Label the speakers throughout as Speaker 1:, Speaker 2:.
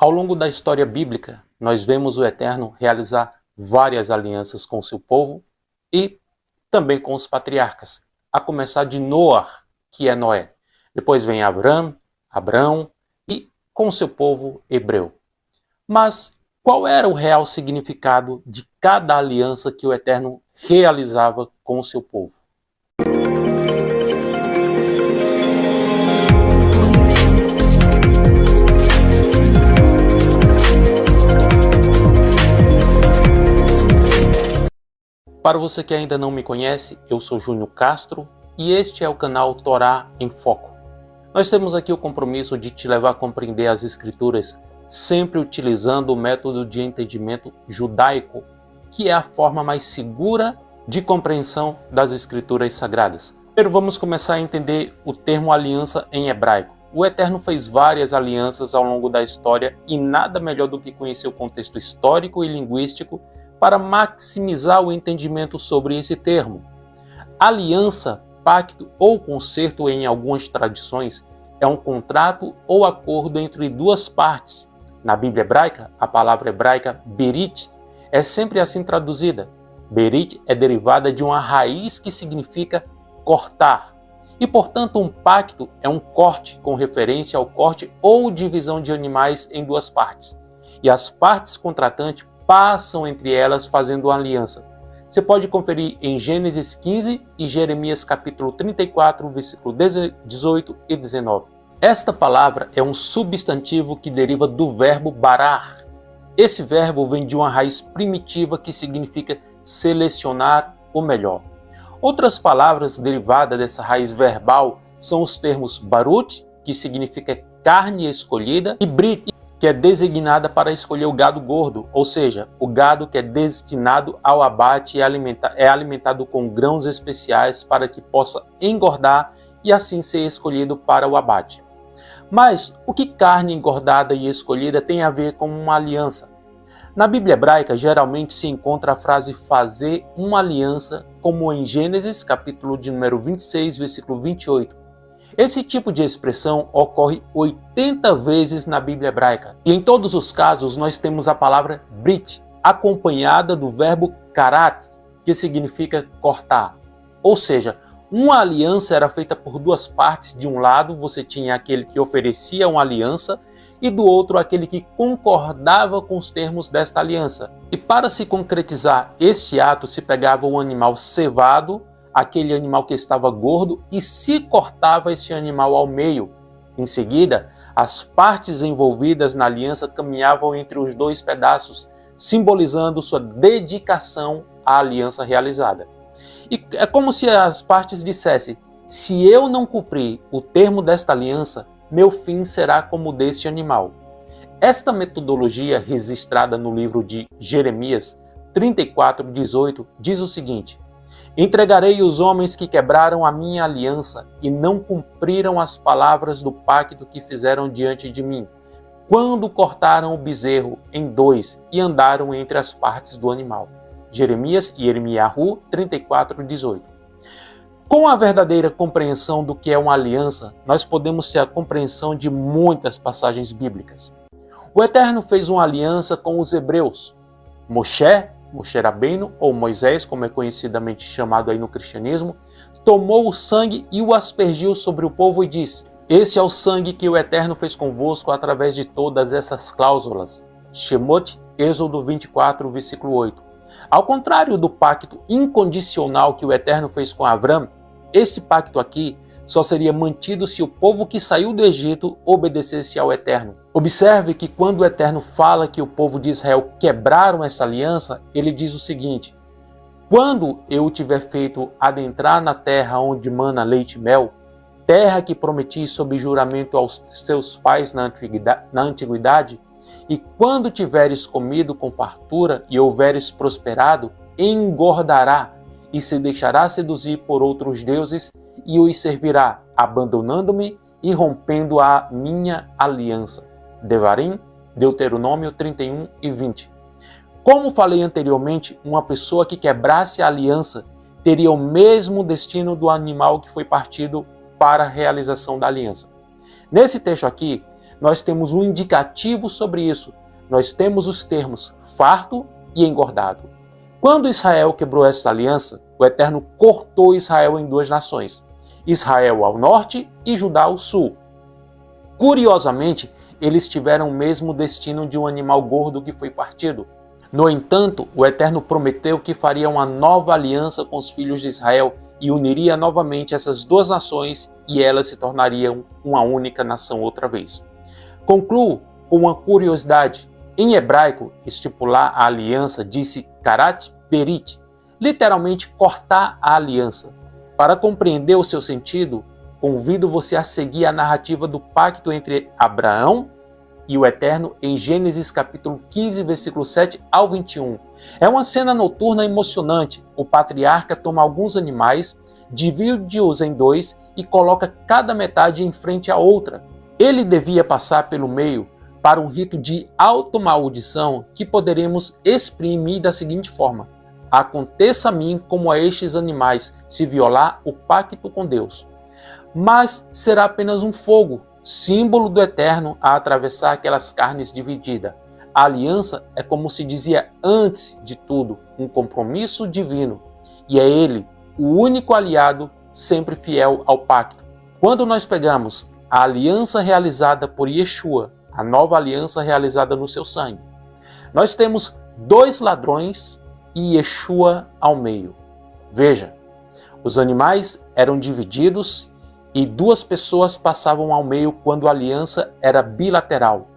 Speaker 1: Ao longo da história bíblica, nós vemos o Eterno realizar várias alianças com seu povo e também com os patriarcas, a começar de Noar, que é Noé. Depois vem Abraão e com seu povo hebreu. Mas qual era o real significado de cada aliança que o Eterno realizava com o seu povo? Para você que ainda não me conhece, eu sou Júnior Castro e este é o canal Torá em Foco. Nós temos aqui o compromisso de te levar a compreender as Escrituras, sempre utilizando o método de entendimento judaico, que é a forma mais segura de compreensão das Escrituras Sagradas. Primeiro vamos começar a entender o termo aliança em hebraico. O Eterno fez várias alianças ao longo da história e nada melhor do que conhecer o contexto histórico e linguístico para maximizar o entendimento sobre esse termo. Aliança, pacto ou concerto em algumas tradições é um contrato ou acordo entre duas partes. Na Bíblia hebraica, a palavra hebraica berit é sempre assim traduzida. Berit é derivada de uma raiz que significa cortar. E, portanto, um pacto é um corte com referência ao corte ou divisão de animais em duas partes. E as partes contratantes passam entre elas fazendo uma aliança. Você pode conferir em Gênesis 15 e Jeremias capítulo 34, versículo 18 e 19. Esta palavra é um substantivo que deriva do verbo barar. Esse verbo vem de uma raiz primitiva que significa selecionar o melhor. Outras palavras derivadas dessa raiz verbal são os termos barut, que significa carne escolhida, e brit, que é designada para escolher o gado gordo, ou seja, o gado que é destinado ao abate e é alimentado com grãos especiais para que possa engordar e assim ser escolhido para o abate. Mas o que carne engordada e escolhida tem a ver com uma aliança? Na Bíblia hebraica, geralmente se encontra a frase fazer uma aliança, como em Gênesis, capítulo de número 26, versículo 28. Esse tipo de expressão ocorre 80 vezes na Bíblia hebraica. E em todos os casos nós temos a palavra brit, acompanhada do verbo karat, que significa cortar. Ou seja, uma aliança era feita por duas partes. De um lado você tinha aquele que oferecia uma aliança e do outro aquele que concordava com os termos desta aliança. E para se concretizar este ato se pegava um animal cevado, aquele animal que estava gordo, e se cortava esse animal ao meio. Em seguida, as partes envolvidas na aliança caminhavam entre os dois pedaços, simbolizando sua dedicação à aliança realizada. E é como se as partes dissessem: se eu não cumprir o termo desta aliança, meu fim será como o deste animal. Esta metodologia, registrada no livro de Jeremias 34:18, diz o seguinte: entregarei os homens que quebraram a minha aliança e não cumpriram as palavras do pacto que fizeram diante de mim, quando cortaram o bezerro em dois e andaram entre as partes do animal. Jeremias e Irmiyahu 34:18. Com a verdadeira compreensão do que é uma aliança, nós podemos ter a compreensão de muitas passagens bíblicas. O Eterno fez uma aliança com os hebreus. Moshe Rabbeinu, ou Moisés, como é conhecidamente chamado aí no cristianismo, tomou o sangue e o aspergiu sobre o povo e disse: este é o sangue que o Eterno fez convosco através de todas essas cláusulas. Shemot, Êxodo 24, versículo 8. Ao contrário do pacto incondicional que o Eterno fez com Avrão, esse pacto aqui só seria mantido se o povo que saiu do Egito obedecesse ao Eterno. Observe que quando o Eterno fala que o povo de Israel quebraram essa aliança, ele diz o seguinte: quando eu tiver feito adentrar na terra onde mana leite e mel, terra que prometi sob juramento aos seus pais na antiguidade, e quando tiveres comido com fartura e houveres prosperado, engordará e se deixará seduzir por outros deuses e os servirá, abandonando-me e rompendo a minha aliança. Devarim, Deuteronômio 31 e 20. Como falei anteriormente, uma pessoa que quebrasse a aliança teria o mesmo destino do animal que foi partido para a realização da aliança. Nesse texto aqui, nós temos um indicativo sobre isso. Nós temos os termos farto e engordado. Quando Israel quebrou essa aliança, o Eterno cortou Israel em duas nações, Israel ao norte e Judá ao sul. Curiosamente, eles tiveram o mesmo destino de um animal gordo que foi partido. No entanto, o Eterno prometeu que faria uma nova aliança com os filhos de Israel e uniria novamente essas duas nações e elas se tornariam uma única nação outra vez. Concluo com uma curiosidade. Em hebraico, estipular a aliança disse karat berit, literalmente cortar a aliança. Para compreender o seu sentido, convido você a seguir a narrativa do pacto entre Abraão e o Eterno em Gênesis capítulo 15, versículo 7 ao 21. É uma cena noturna emocionante. O patriarca toma alguns animais, divide-os em dois e coloca cada metade em frente à outra. Ele devia passar pelo meio para um rito de automaldição que poderemos exprimir da seguinte forma: aconteça a mim como a estes animais, se violar o pacto com Deus. Mas será apenas um fogo, símbolo do Eterno a atravessar aquelas carnes divididas. A aliança é, como se dizia antes de tudo, um compromisso divino. E é Ele, o único aliado, sempre fiel ao pacto. Quando nós pegamos a aliança realizada por Yeshua, a nova aliança realizada no seu sangue, nós temos dois ladrões e Yeshua ao meio. Veja, os animais eram divididos e duas pessoas passavam ao meio quando a aliança era bilateral.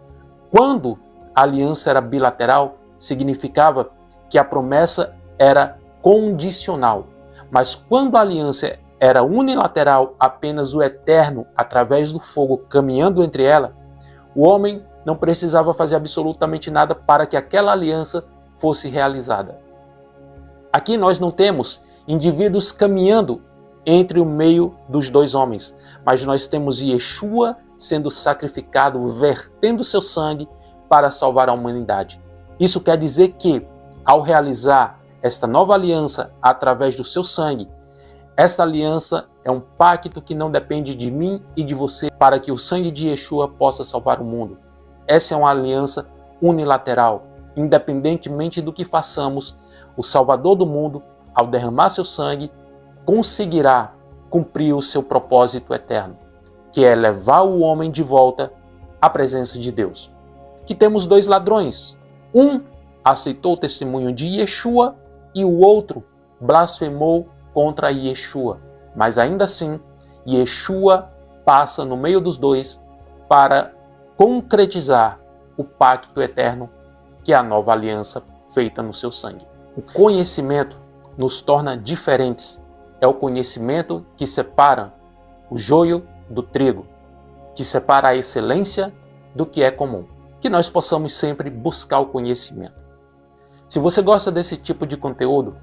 Speaker 1: Quando a aliança era bilateral, significava que a promessa era condicional. Mas quando a aliança era unilateral, apenas o Eterno, através do fogo, caminhando entre ela, o homem não precisava fazer absolutamente nada para que aquela aliança fosse realizada. Aqui nós não temos indivíduos caminhando entre o meio dos dois homens, mas nós temos Yeshua sendo sacrificado, vertendo seu sangue para salvar a humanidade. Isso quer dizer que, ao realizar esta nova aliança através do seu sangue, esta aliança é um pacto que não depende de mim e de você para que o sangue de Yeshua possa salvar o mundo. Essa é uma aliança unilateral. Independentemente do que façamos, o Salvador do mundo, ao derramar seu sangue, conseguirá cumprir o seu propósito eterno, que é levar o homem de volta à presença de Deus. Que temos dois ladrões. Um aceitou o testemunho de Yeshua e o outro blasfemou contra Yeshua. Mas ainda assim, Yeshua passa no meio dos dois para concretizar o pacto eterno, que é a nova aliança feita no seu sangue. O conhecimento nos torna diferentes. É o conhecimento que separa o joio do trigo, que separa a excelência do que é comum. Que nós possamos sempre buscar o conhecimento. Se você gosta desse tipo de conteúdo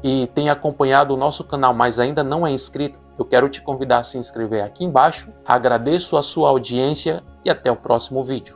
Speaker 1: e tem acompanhado o nosso canal, mas ainda não é inscrito, eu quero te convidar a se inscrever aqui embaixo. Agradeço a sua audiência e até o próximo vídeo.